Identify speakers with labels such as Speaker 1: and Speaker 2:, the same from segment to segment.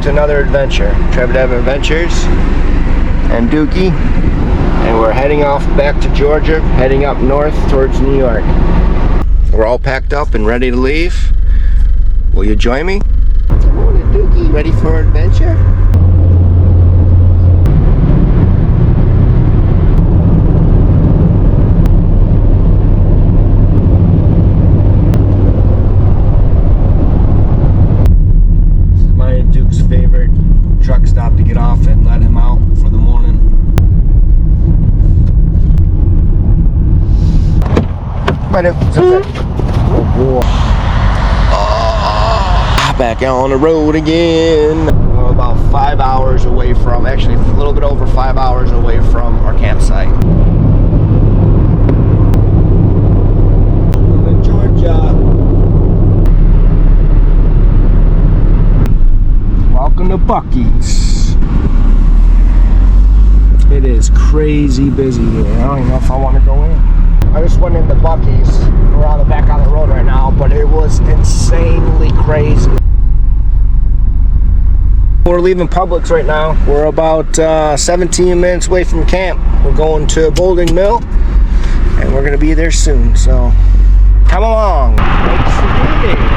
Speaker 1: to another adventure. TrevDev Adventures and Dukkie, and we're heading off back to Georgia, heading up north towards New York. We're all packed up and ready to leave. Will you join me? Come on, Dukkie, ready for adventure? Truck stop to get off and let him out for the morning. Oh boy. Back out on the road again. We're about 5 hours away from, actually a little bit over 5 hours away from our campsite. Welcome to Georgia. Welcome to Buc-ee's. It is crazy busy here. I don't even know if I want to go in. I just went into Buc-ee's. We're on the back on the road right now, but it was insanely crazy. We're leaving Publix right now. We're about 17 minutes away from camp. We're going to Boulding Mill, and we're going to be there soon. So come along. Lake Sidney.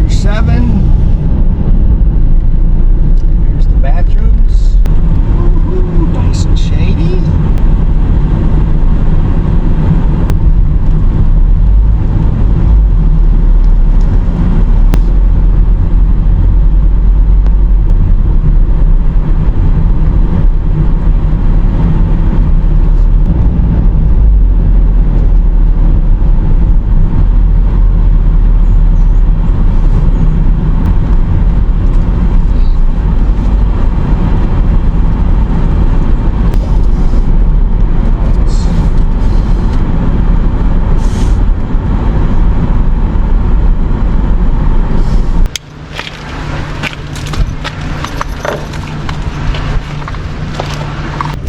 Speaker 1: 7. Here's the bathrooms. Ooh, nice and shady.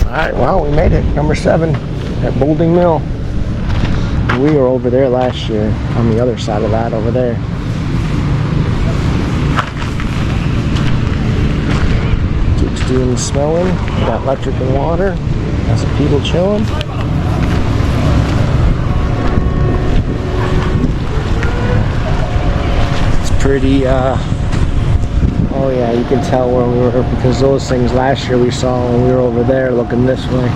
Speaker 1: Alright, well, we made it. Number 7 at Boulding Mill. We were over there last year, on the other side of that over there. Keeps doing the smelling. We got electric and water. Got some people chilling. It's pretty, oh yeah, you can tell where we were, because those things last year we saw when we were over there looking this way.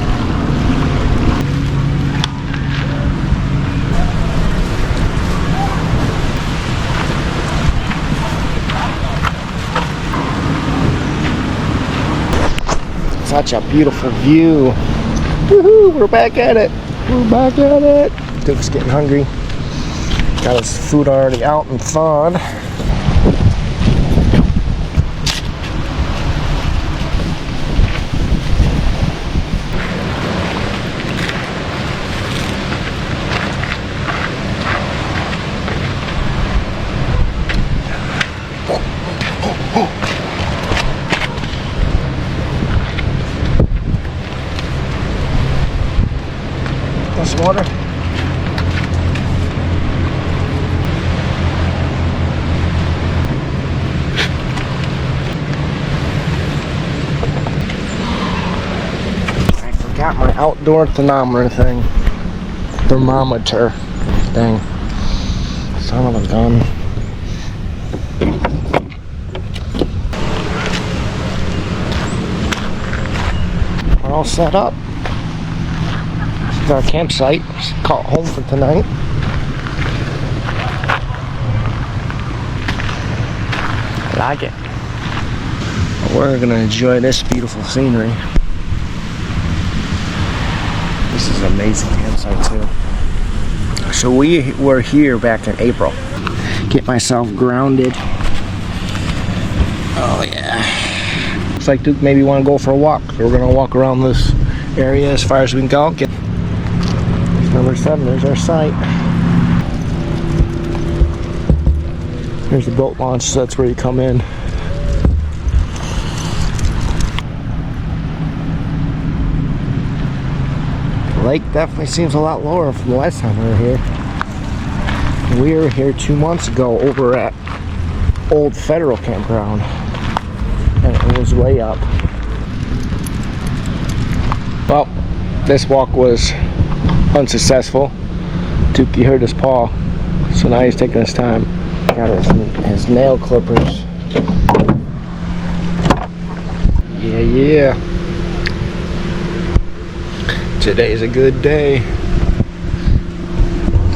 Speaker 1: Such a beautiful view. Woohoo, we're back at it. We're back at it. Duke's getting hungry. Got his food already out and thawed. Some water. I forgot my outdoor thermometer thing. Thermometer thing. Son of a gun. We're all set up. Our campsite. Call it home for tonight. I like it. We're gonna enjoy this beautiful scenery. This is an amazing campsite too. So we were here back in April. Get myself grounded. Oh yeah. Looks like Duke maybe want to go for a walk. So we're gonna walk around this area as far as we can go. Number 7, there's our site. There's the boat launch, so that's where you come in. Lake definitely seems a lot lower from the last time we were here. We were here 2 months ago over at Old Federal Campground, and it was way up. Well, this walk was unsuccessful. Dukkie hurt his paw, so now he's taking his time. Got his nail clippers. Yeah. Today's a good day.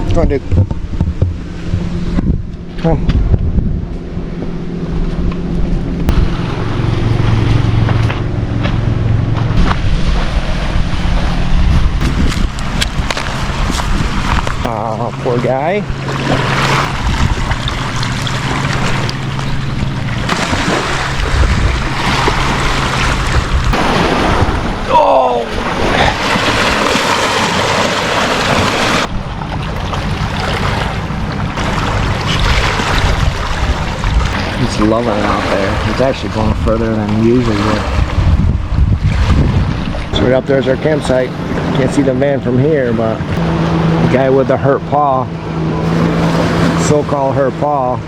Speaker 1: Come on, Duke. Come on. Poor guy. Oh! He's loving it out there. He's actually going further than he usually would. So right up there is our campsite. Can't see the van from here, but the guy with the hurt paw, so-called hurt paw,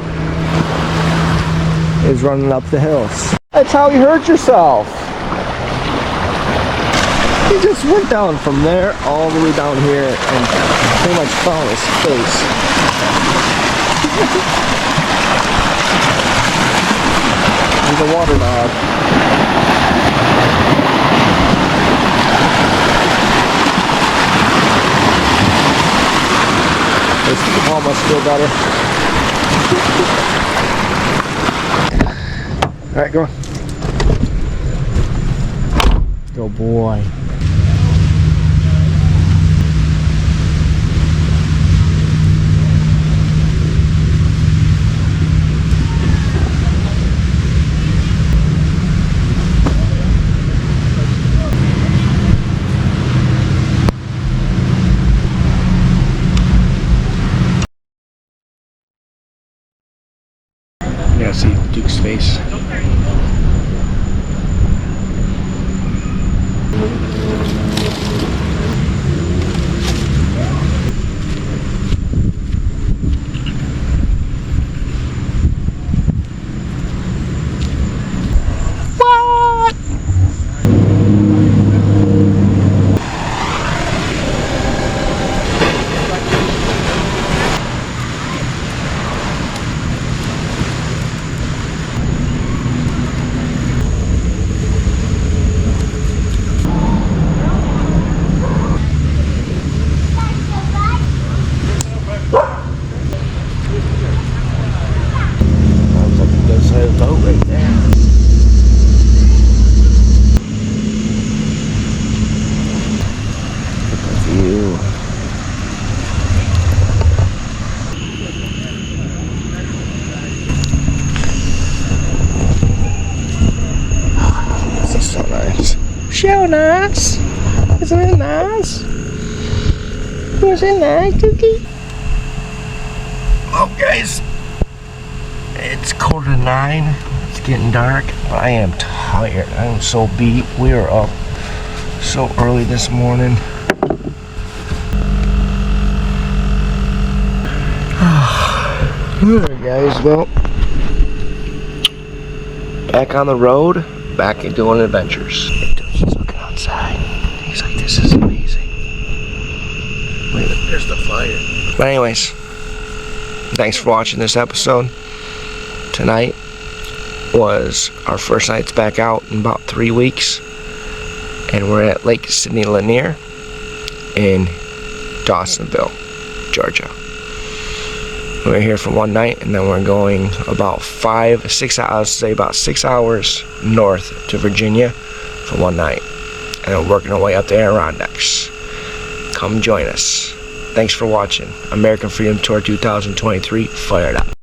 Speaker 1: is running up the hills. That's how you hurt yourself. He just went down from there all the way down here and pretty much fell on his face. He's a water dog. This paw must feel better. Alright, go on. Good boy. Yeah, see Duke's face. What? Boat right there. Look at the view. This is so nice. So nice. Isn't it nice? Isn't it nice, Dukkie? Oh, guys. It's 8:45. It's getting dark, but I am tired. I am so beat. We are up so early this morning. Alright, guys. Well, back on the road, back and doing adventures. Dude's just looking outside. He's like, "This is amazing." Wait, there's the fire. But anyways, thanks for watching this episode. Tonight was our first nights back out in about 3 weeks, and we're at Lake Sidney Lanier in Dawsonville, Georgia. We're here for one night, and then we're going about 6 hours north to Virginia for one night, and we're working our way up the Adirondacks. Come join us. Thanks for watching. American Freedom Tour 2023 fired up.